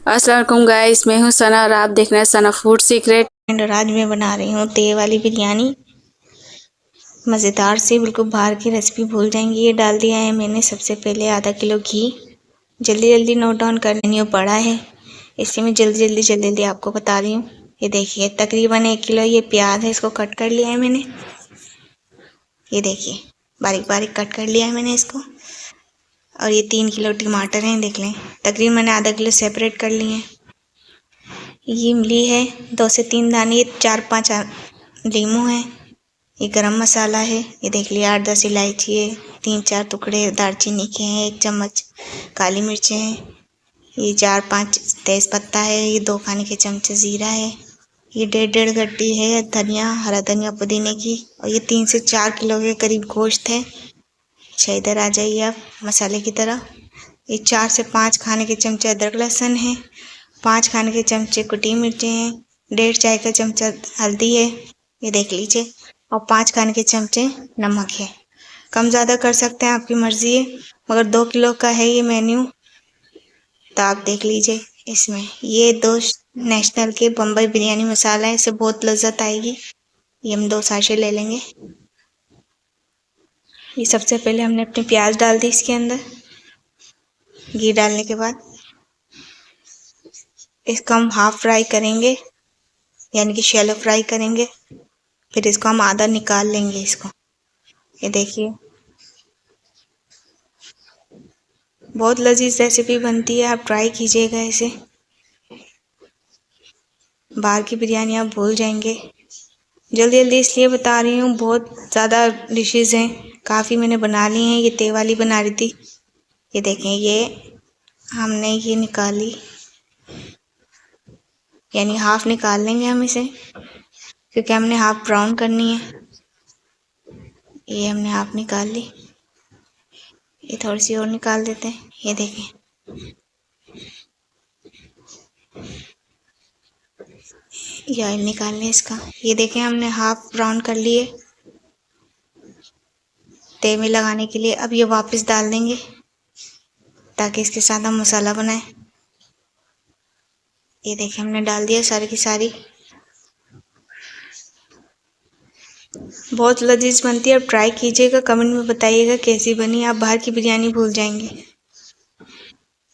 अस्सलाम वालेकुम गाइस, मैं हूं सना और आप देख रहे हैं सना फूड सीक्रेट। और आज मैं बना रही हूँ तेल वाली बिरयानी। मज़ेदार से बिल्कुल बाहर की रेसिपी भूल जाएंगी। ये डाल दिया है मैंने सबसे पहले आधा किलो घी। जल्दी जल्दी नोट डाउन कर लेनी, बड़ा है इसलिए मैं जल्दी आपको बता रही हूँ। ये देखिए तकरीबन 1 किलो ये प्याज है, इसको कट कर लिया है मैंने। ये देखिए बारीक बारीक कट कर लिया है मैंने इसको। और ये 3 किलो टमाटर हैं, देख लें तकरीबन मैंने आधा किलो सेपरेट कर लिए हैं। ये इमली है 2 से 3 दाने, ये 4-5 लीमू है। ये गरम मसाला है, ये देख लिया 8-10 इलायची है, 3-4 टुकड़े दालचीनी के हैं, 1 चम्मच काली मिर्चें हैं, ये 4-5 तेज़ पत्ता है, ये 2 खाने के चमचे ज़ीरा है, ये 1.5 गड्डी है धनिया, हरा धनिया पुदीने की। और ये 3 से 4 किलो के करीब गोश्त है। अच्छा इधर आ जाइए आप मसाले की तरफ। ये 4 से 5 खाने के चमचे अदरक लहसुन है, 5 खाने के चमचे कुटी मिर्चें हैं, 1.5 चाय का चमचा हल्दी है, ये देख लीजिए। और 5 खाने के चमचे नमक है। कम ज़्यादा कर सकते हैं, आपकी मर्ज़ी है, मगर 2 किलो का है ये मेन्यू, तो आप देख लीजिए। इसमें ये 2 नेशनल के बम्बई बिरयानी मसाला है, इससे बहुत लज्जत आएगी। ये हम 2 साशे ले लेंगे। ये सबसे पहले हमने अपनी प्याज डाल दी इसके अंदर। घी डालने के बाद इसको हम हाफ फ्राई करेंगे, यानी कि शैलो फ्राई करेंगे। फिर इसको हम आधा निकाल लेंगे इसको। ये देखिए बहुत लजीज रेसिपी बनती है, आप ट्राई कीजिएगा इसे। बाहर की बिरयानी आप भूल जाएंगे। जल्दी जल्दी इसलिए बता रही हूँ, बहुत ज़्यादा डिशेस हैं, काफ़ी मैंने बना ली हैं। ये तेल वाली बना रही थी। ये देखें ये हमने ये निकाली, यानी हाफ निकाल लेंगे हम इसे, क्योंकि हमने हाफ ब्राउन करनी है। ये हमने हाफ निकाल ली। ये थोड़ी सी और निकाल देते हैं। ये देखें ये ऑयल निकाल लें इसका। ये देखें हमने हाफ ब्राउन कर लिए तेल में लगाने के लिए। अब ये वापस डाल देंगे ताकि इसके साथ हम मसाला बनाएं। ये देखिए हमने डाल दिया सारी की सारी। बहुत लजीज बनती है, अब ट्राई कीजिएगा, कमेंट में बताइएगा कैसी बनी। आप बाहर की बिरयानी भूल जाएंगे।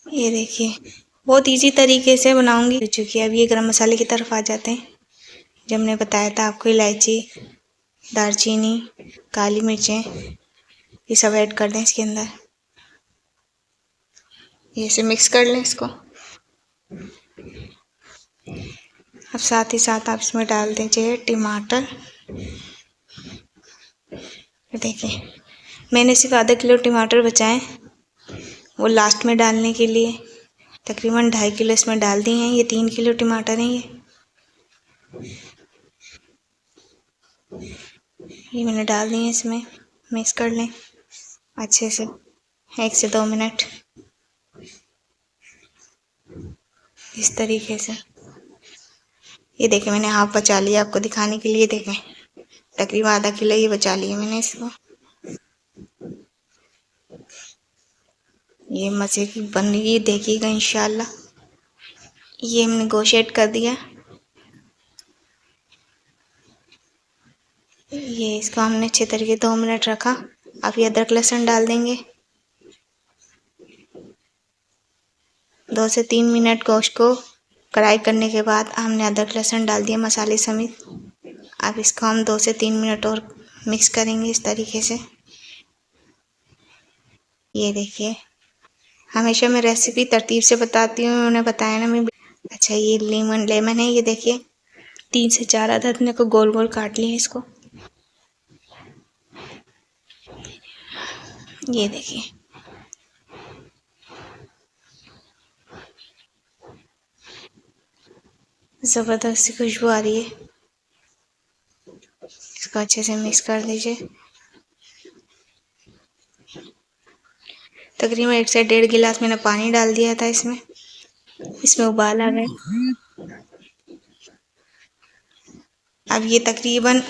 ये देखिए बहुत इजी तरीके से बनाऊंगी। चुकी अब ये गरम मसाले की तरफ आ जाते हैं। जब हमने बताया था आपको, इलायची, दालचीनी, काली मिर्चें, ये सब ऐड कर दें इसके अंदर। ये से मिक्स कर लें इसको। अब साथ ही साथ आप इसमें डाल दीजिए टमाटर। देखिए मैंने सिर्फ आधा किलो टमाटर बचाए, वो लास्ट में डालने के लिए। तकरीबन 2.5 किलो इसमें डाल दिए हैं। ये 3 किलो टमाटर हैं। ये मैंने डाल दिए हैं इसमें। मिक्स कर लें अच्छे से 1 से 2 मिनट इस तरीके से। ये देखें मैंने हाफ बचा लिया आपको दिखाने के लिए। देखें तकरीबन आधा किलो ये बचा लिया मैंने इसको। ये मज़े की बन रही है, देखिएगा इंशाल्लाह। ये हमने गोश्त ऐड कर दिया। ये इसको हमने अच्छे तरीके 2 मिनट रखा। अब ये अदरक लहसुन डाल देंगे। 2 से 3 मिनट गोश्त को फ्राई करने के बाद हमने अदरक लहसुन डाल दिया मसाले समेत। अब इसको हम 2 से 3 मिनट और मिक्स करेंगे इस तरीके से। ये देखिए हमेशा मैं रेसिपी तरतीब से बताती हूँ, उन्हें बताया ना मैं। अच्छा ये लेमन है, ये देखिए 3 से 4 अदद ने को गोल गोल काट लिए इसको। ये देखिए ज़बरदस्त सी खुशबू आ रही है। इसको अच्छे से मिक्स कर दीजिए। तकरीबन 1 से 1.5 गिलास मैंने पानी डाल दिया था इसमें। इसमें उबाल आ गए। अब ये तकरीबन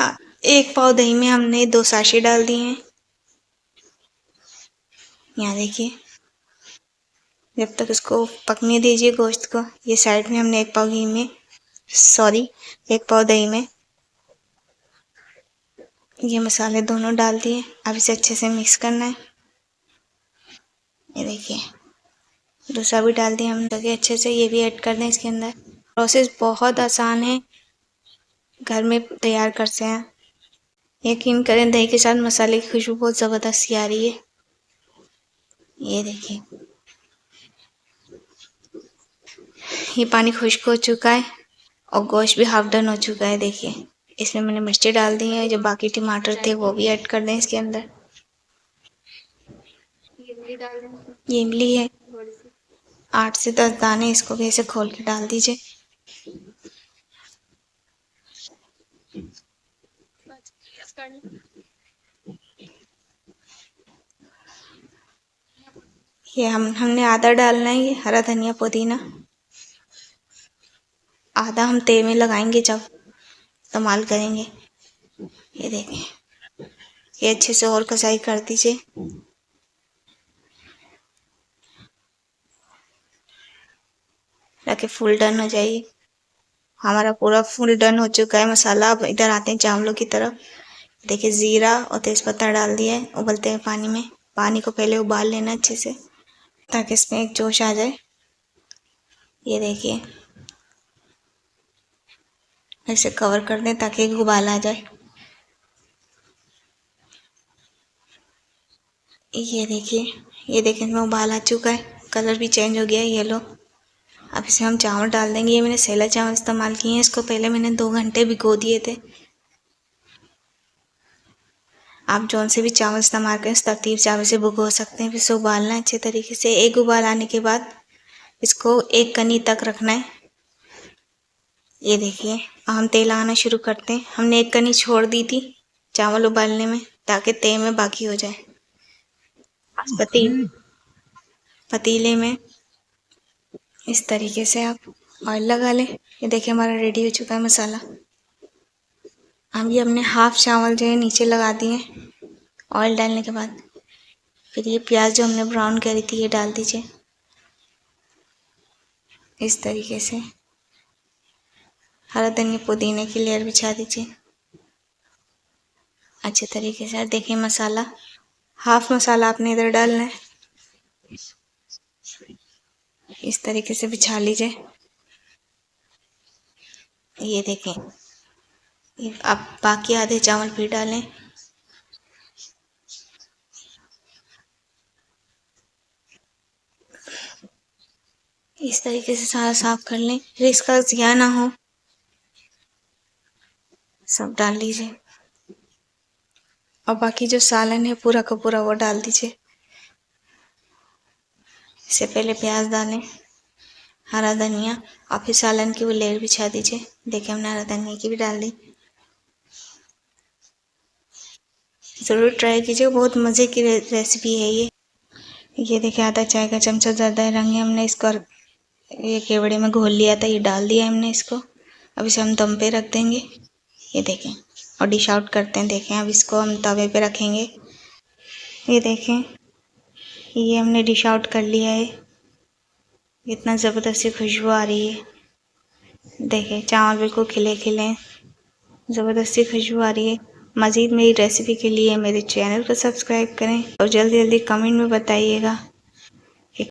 1 पाव दही में हमने 2 साशे डाल दिए हैं। यहाँ देखिए जब तक इसको पकने दीजिए गोश्त को। ये साइड में हमने 1 पाव घी में 1 पाव दही में ये मसाले दोनों डाल दिए। अब इसे अच्छे से मिक्स करना है। ये देखिए दूसरा भी डाल दिया हम ताकि अच्छे से ये भी ऐड कर दें इसके अंदर। प्रोसेस बहुत आसान है, घर में तैयार करते हैं। यकीन करें दही के साथ मसाले की खुशबू बहुत ज़बरदस्त सी आ रही है। ये देखिए ये पानी खुश्क हो चुका है और गोश्त भी हाफ डन हो चुका है। देखिए इसमें मैंने मिर्ची डाल दी है, जो बाकी टमाटर थे वो भी ऐड कर दें इसके अंदर। ये इमली है 8 से 10 दाने, इसको भी ऐसे खोल के डाल दीजिए। ये हमने आधा डालना है, ये हरा धनिया पुदीना आधा हम तेल में लगाएंगे जब इस्तेमाल करेंगे। ये देखें ये अच्छे से और कसाई कर दीजिए। ताकि फुल डन हो जाए। हमारा पूरा फुल डन हो चुका है मसाला। अब इधर आते हैं चावलों की तरफ। देखिए ज़ीरा और तेज़पत्ता डाल दिया है उबलते हुए पानी में। पानी को पहले उबाल लेना अच्छे से ताकि इसमें एक जोश आ जाए। ये देखिए ऐसे कवर कर दें ताकि एक उबाल आ जाए। ये देखिए इसमें उबाल आ चुका है, कलर भी चेंज हो गया है येलो। अब इसमें हम चावल डाल देंगे। ये मैंने सेला चावल इस्तेमाल किए हैं। इसको पहले मैंने 2 घंटे भिगो दिए थे। आप जौन से भी चावल इस्तेमाल करें उस तरतीब चावल से भिगो सकते हैं। फिर इसे उबालना है अच्छे तरीके से। एक उबाल आने के बाद इसको 1 कनी तक रखना है। ये देखिए हम तेल आना शुरू करते हैं। हमने 1 कनी छोड़ दी थी चावल उबालने में ताकि तेल में बाकी हो जाए। पतीले में इस तरीके से आप ऑयल लगा लें। ये देखिए हमारा रेडी हो चुका है मसाला। हम ये हमने हाफ चावल जो है नीचे लगा दिए ऑयल डालने के बाद। फिर ये प्याज जो हमने ब्राउन करी थी ये डाल दीजिए इस तरीके से। हरा धनिया पुदीने की लेयर बिछा दीजिए अच्छे तरीके से। देखिए मसाला हाफ मसाला आपने इधर डालना है। इस तरीके से बिछा लीजिए। ये देखें अब बाकी आधे चावल भी डालें। इस तरीके से सारा साफ कर लें, फिर इसका ज़िया ना हो। सब डाल लीजिए और बाकी जो सालन है पूरा का पूरा वो डाल दीजिए। इससे पहले प्याज डालें, हरा धनिया और फिर सालन की वो लेयर बिछा दीजिए। देखिए हमने हरा धनिया की भी डाल दी। ज़रूर ट्राई कीजिए, बहुत मज़े की रेसिपी है ये। ये देखिए आधा चाय का चमचा ज़्यादा रंग है, हमने इसको ये केवड़े में घोल लिया था, ये डाल दिया हमने इसको। अब इसे हम दम पे रख देंगे। ये देखें और डिश आउट करते हैं। देखें अब इसको हम तवे पे रखेंगे। ये देखें ये हमने डिश आउट कर लिया है। इतना ज़बरदस्त खुशबू आ रही है। देखें चावल बिल्कुल खिले खिले ज़बरदस्ती खुशबू आ रही है। मज़ीद मेरी रेसिपी के लिए मेरे चैनल को सब्सक्राइब करें और जल्दी जल्दी कमेंट में बताइएगा